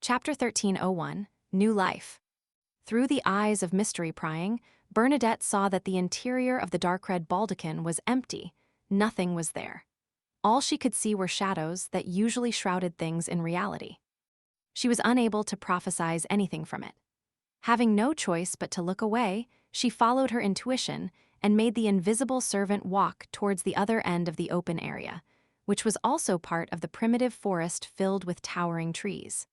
Chapter 1301, New Life. Through the eyes of mystery prying, Bernadette saw that the interior of the dark red baldachin was empty. Nothing was there. All she could see were shadows that usually shrouded things in reality. She was unable to prophesize anything from it. Having no choice but to look away, she followed her intuition and made the invisible servant walk towards the other end of the open area, which was also part of the primitive forest filled with towering trees.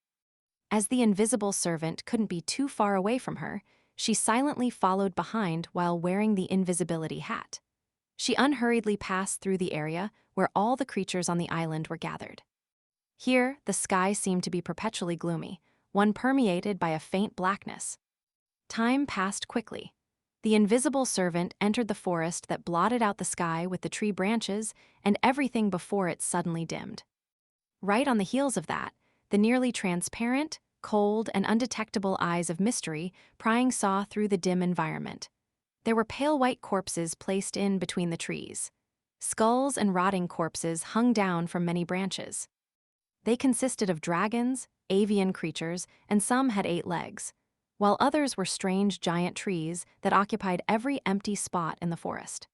As the invisible servant couldn't be too far away from her, she silently followed behind while wearing the invisibility hat. She unhurriedly passed through the area where all the creatures on the island were gathered. Here, the sky seemed to be perpetually gloomy, one permeated by a faint blackness. Time passed quickly. The invisible servant entered the forest that blotted out the sky with the tree branches and everything before it suddenly dimmed. Right on the heels of that, the nearly transparent, cold, and undetectable eyes of mystery prying saw through the dim environment. There were pale white corpses placed in between the trees. Skulls and rotting corpses hung down from many branches. They consisted of dragons, avian creatures, and some had 8 legs, while others were strange giant trees that occupied every empty spot in the forest.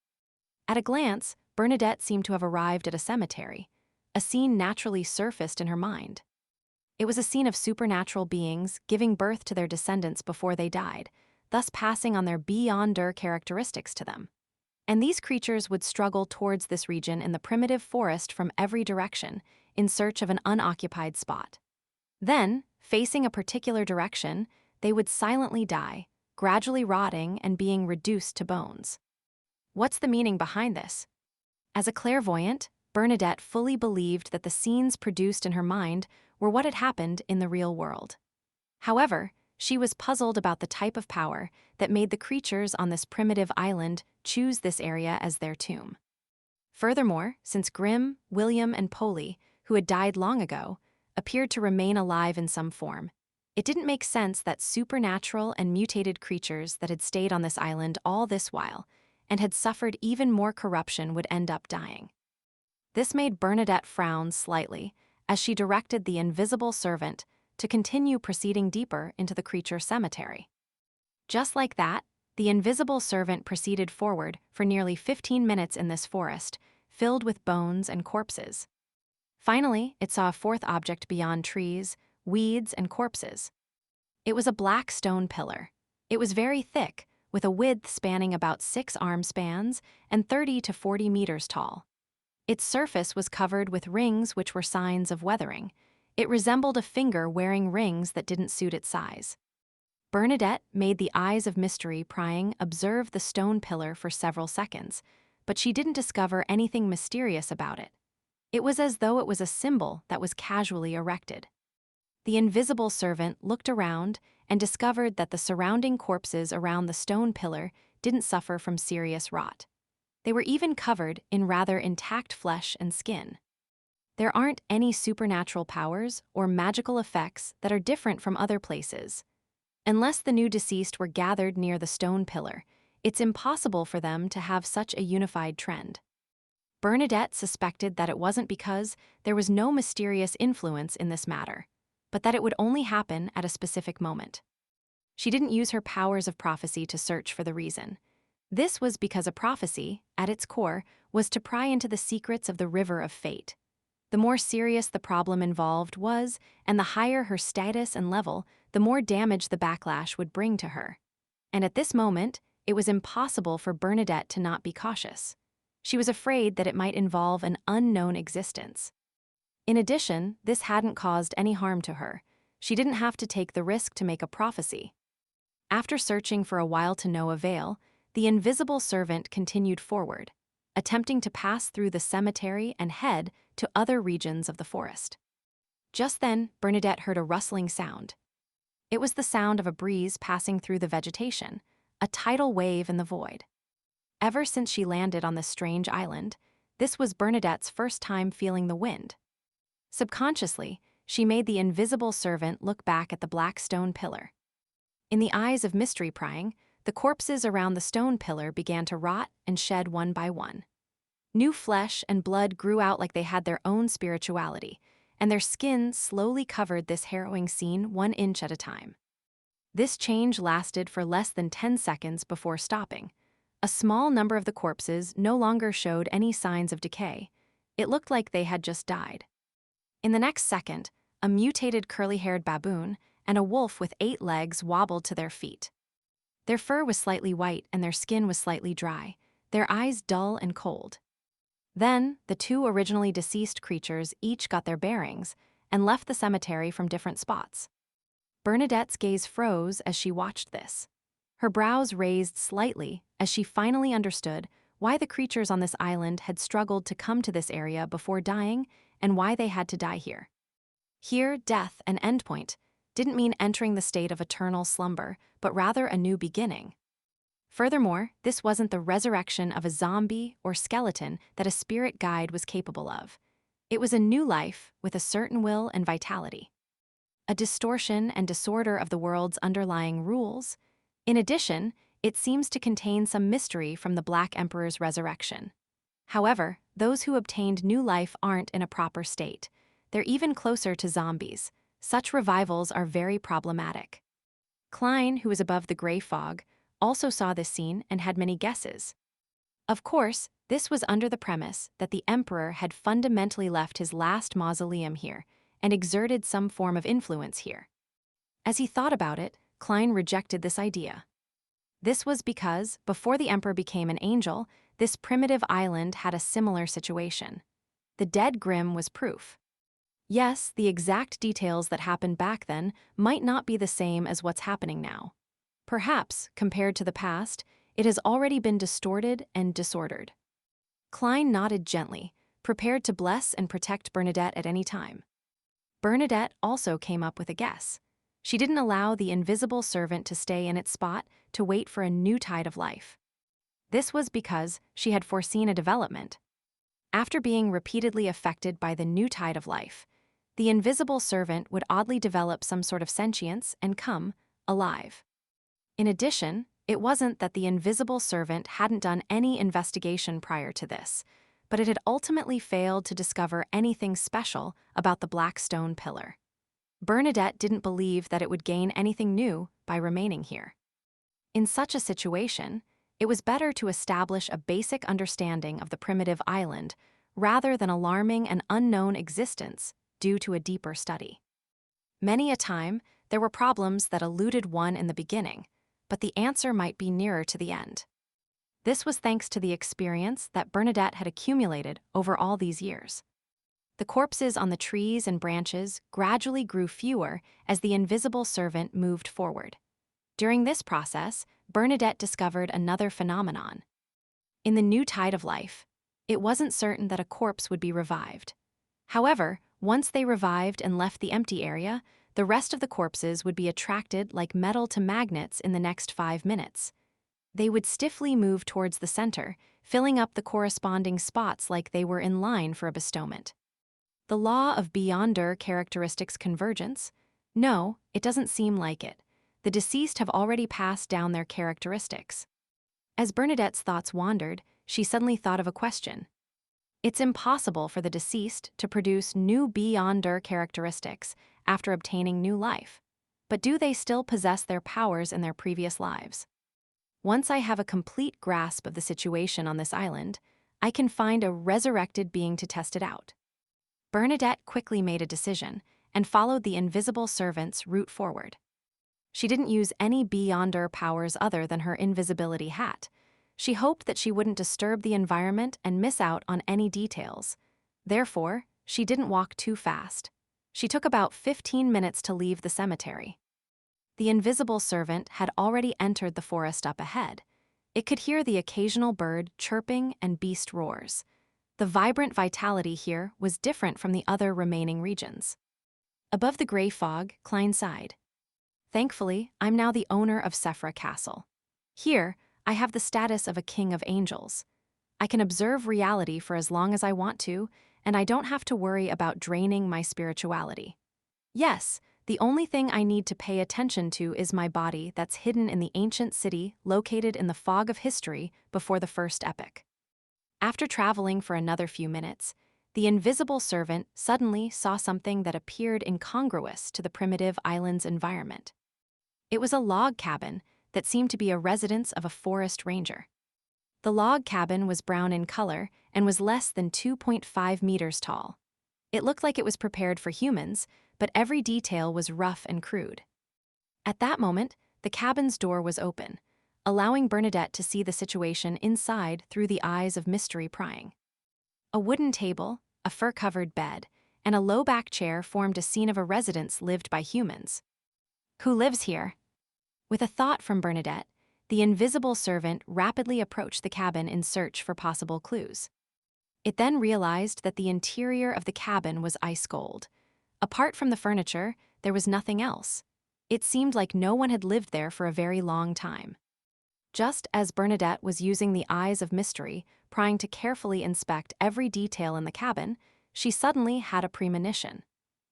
At a glance, Bernadette seemed to have arrived at a cemetery. A scene naturally surfaced in her mind. It was a scene of supernatural beings giving birth to their descendants before they died, thus passing on their beyonder characteristics to them. And these creatures would struggle towards this region in the primitive forest from every direction, in search of an unoccupied spot. Then, facing a particular direction, they would silently die, gradually rotting and being reduced to bones. What's the meaning behind this? As a clairvoyant, Bernadette fully believed that the scenes produced in her mind were what had happened in the real world. However, she was puzzled about the type of power that made the creatures on this primitive island choose this area as their tomb. Furthermore, since Grimm, William, and Polly, who had died long ago, appeared to remain alive in some form, it didn't make sense that supernatural and mutated creatures that had stayed on this island all this while and had suffered even more corruption would end up dying. This made Bernadette frown slightly as she directed the invisible servant to continue proceeding deeper into the creature cemetery. Just like that, the invisible servant proceeded forward for nearly 15 minutes in this forest, filled with bones and corpses. Finally, it saw a fourth object beyond trees, weeds, and corpses. It was a black stone pillar. It was very thick, with a width spanning about 6 arm spans and 30 to 40 meters tall. Its surface was covered with rings which were signs of weathering. It resembled a finger wearing rings that didn't suit its size. Bernadette made the eyes of mystery prying observe the stone pillar for several seconds, but she didn't discover anything mysterious about it. It was as though it was a symbol that was casually erected. The invisible servant looked around and discovered that the surrounding corpses around the stone pillar didn't suffer from serious rot. They were even covered in rather intact flesh and skin. There aren't any supernatural powers or magical effects that are different from other places. Unless the new deceased were gathered near the stone pillar, it's impossible for them to have such a unified trend. Bernadette suspected that it wasn't because there was no mysterious influence in this matter, but that it would only happen at a specific moment. She didn't use her powers of prophecy to search for the reason. This was because a prophecy, at its core, was to pry into the secrets of the river of fate. The more serious the problem involved was, and the higher her status and level, the more damage the backlash would bring to her. And at this moment, it was impossible for Bernadette to not be cautious. She was afraid that it might involve an unknown existence. In addition, this hadn't caused any harm to her. She didn't have to take the risk to make a prophecy. After searching for a while to no avail, the invisible servant continued forward, attempting to pass through the cemetery and head to other regions of the forest. Just then, Bernadette heard a rustling sound. It was the sound of a breeze passing through the vegetation, a tidal wave in the void. Ever since she landed on this strange island, this was Bernadette's first time feeling the wind. Subconsciously, she made the invisible servant look back at the black stone pillar. In the eyes of mystery prying, the corpses around the stone pillar began to rot and shed one by one. New flesh and blood grew out like they had their own spirituality, and their skin slowly covered this harrowing scene 1 inch at a time. This change lasted for less than 10 seconds before stopping. A small number of the corpses no longer showed any signs of decay. It looked like they had just died. In the next second, a mutated curly-haired baboon and a wolf with 8 legs wobbled to their feet. Their fur was slightly white and their skin was slightly dry, their eyes dull and cold. Then, the 2 originally deceased creatures each got their bearings and left the cemetery from different spots. Bernadette's gaze froze as she watched this. Her brows raised slightly as she finally understood why the creatures on this island had struggled to come to this area before dying and why they had to die here. Here, death, an endpoint, didn't mean entering the state of eternal slumber, but rather a new beginning. Furthermore, this wasn't the resurrection of a zombie or skeleton that a spirit guide was capable of. It was a new life with a certain will and vitality. A distortion and disorder of the world's underlying rules. In addition, it seems to contain some mystery from the Black Emperor's resurrection. However, those who obtained new life aren't in a proper state. They're even closer to zombies. Such revivals are very problematic. Klein, who was above the gray fog, also saw this scene and had many guesses. Of course, this was under the premise that the Emperor had fundamentally left his last mausoleum here and exerted some form of influence here. As he thought about it, Klein rejected this idea. This was because, before the Emperor became an angel, this primitive island had a similar situation. The dead Grimm was proof. Yes, the exact details that happened back then might not be the same as what's happening now. Perhaps, compared to the past, it has already been distorted and disordered. Klein nodded gently, prepared to bless and protect Bernadette at any time. Bernadette also came up with a guess. She didn't allow the invisible servant to stay in its spot to wait for a new tide of life. This was because she had foreseen a development. After being repeatedly affected by the new tide of life, the invisible servant would oddly develop some sort of sentience and come alive. In addition, it wasn't that the invisible servant hadn't done any investigation prior to this, but it had ultimately failed to discover anything special about the Black Stone Pillar. Bernadette didn't believe that it would gain anything new by remaining here. In such a situation, it was better to establish a basic understanding of the primitive island rather than alarming an unknown existence due to a deeper study. Many a time, there were problems that eluded one in the beginning, but the answer might be nearer to the end. This was thanks to the experience that Bernadette had accumulated over all these years. The corpses on the trees and branches gradually grew fewer as the invisible servant moved forward. During this process, Bernadette discovered another phenomenon. In the new tide of life, it wasn't certain that a corpse would be revived. However, once they revived and left the empty area, the rest of the corpses would be attracted like metal to magnets in the next 5 minutes. They would stiffly move towards the center, filling up the corresponding spots like they were in line for a bestowment. The law of beyonder characteristics convergence? No, it doesn't seem like it. The deceased have already passed down their characteristics. As Bernadette's thoughts wandered, she suddenly thought of a question. It's impossible for the deceased to produce new beyonder characteristics after obtaining new life. But do they still possess their powers in their previous lives? Once I have a complete grasp of the situation on this island, I can find a resurrected being to test it out. Bernadette quickly made a decision and followed the invisible servant's route forward. She didn't use any beyonder powers other than her invisibility hat. She hoped that she wouldn't disturb the environment and miss out on any details. Therefore, she didn't walk too fast. She took about 15 minutes to leave the cemetery. The invisible servant had already entered the forest up ahead. It could hear the occasional bird chirping and beast roars. The vibrant vitality here was different from the other remaining regions. Above the gray fog, Klein sighed. Thankfully, I'm now the owner of Sephra Castle. Here, I have the status of a king of angels. I can observe reality for as long as I want to, and I don't have to worry about draining my spirituality. Yes, the only thing I need to pay attention to is my body that's hidden in the ancient city located in the fog of history before the first epoch. After traveling for another few minutes, the invisible servant suddenly saw something that appeared incongruous to the primitive island's environment. It was a log cabin that seemed to be a residence of a forest ranger. The log cabin was brown in color and was less than 2.5 meters tall. It looked like it was prepared for humans, but every detail was rough and crude. At that moment, the cabin's door was open, allowing Bernadette to see the situation inside through the eyes of mystery prying. A wooden table, a fur-covered bed, and a low-back chair formed a scene of a residence lived by humans. Who lives here? With a thought from Bernadette, the invisible servant rapidly approached the cabin in search for possible clues. It then realized that the interior of the cabin was ice cold. Apart from the furniture, there was nothing else. It seemed like no one had lived there for a very long time. Just as Bernadette was using the eyes of mystery, prying to carefully inspect every detail in the cabin, she suddenly had a premonition.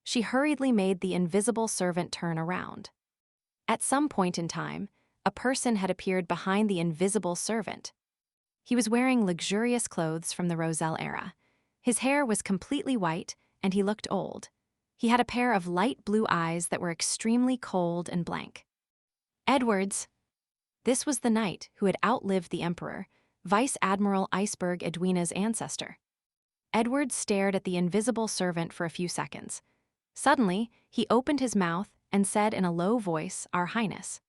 She hurriedly made the invisible servant turn around. At some point in time, a person had appeared behind the invisible servant. He was wearing luxurious clothes from the Roselle era. His hair was completely white, and he looked old. He had a pair of light blue eyes that were extremely cold and blank. Edwards. This was the knight who had outlived the emperor, Vice Admiral Iceberg Edwina's ancestor. Edwards stared at the invisible servant for a few seconds. Suddenly, he opened his mouth and said in a low voice, "Our Highness."